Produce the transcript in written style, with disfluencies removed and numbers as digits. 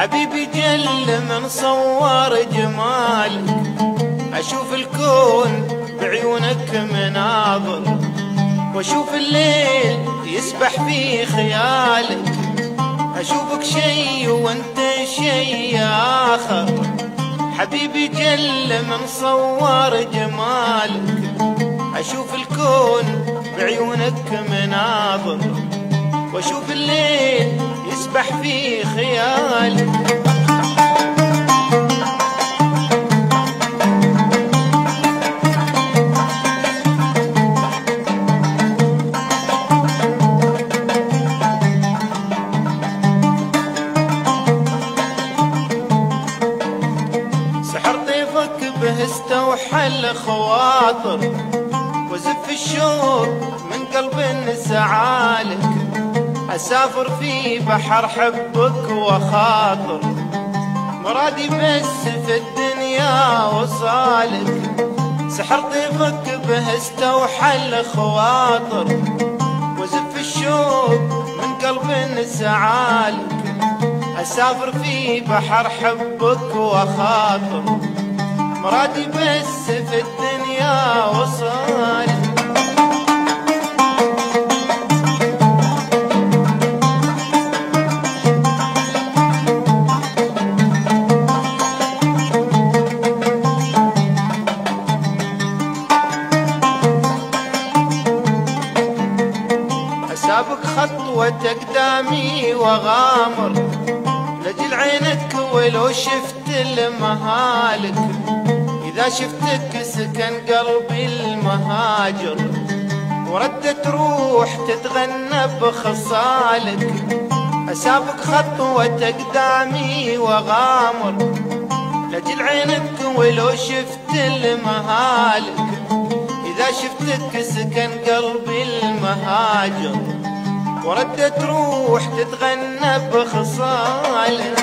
حبيبي جل من صور جمالك، أشوف الكون بعيونك مناظر، وأشوف الليل يسبح في خيالك، أشوفك شي وأنت شي آخر. حبيبي جل من صور جمالك، أشوف الكون بعيونك مناظر، وأشوف الليل يسبح في خيالك. سحر طيفك به استوحى الخواطر، وزف الشوق من قلب سعالك، أسافر في بحر حبك وخاطر، مرادي بس في الدنيا وصالك. سحر طيفك به استوحى الخواطر، وزف الشوق من قلب سعالك، أسافر في بحر حبك وخاطر، مرادي بس في الدنيا وصالك. أسابق خطوة أقدامي وغامر، لجل عينك ولو شفت المهالك، إذا شفتك سكن قلبي المهاجر، وردت روح تتغنى بخصالك. أسابق خطوة أقدامي وغامر، لجل عينك ولو شفت المهالك، إذا شفتك سكن قلبي المهاجر، وردت روح تتغنى بخصالك.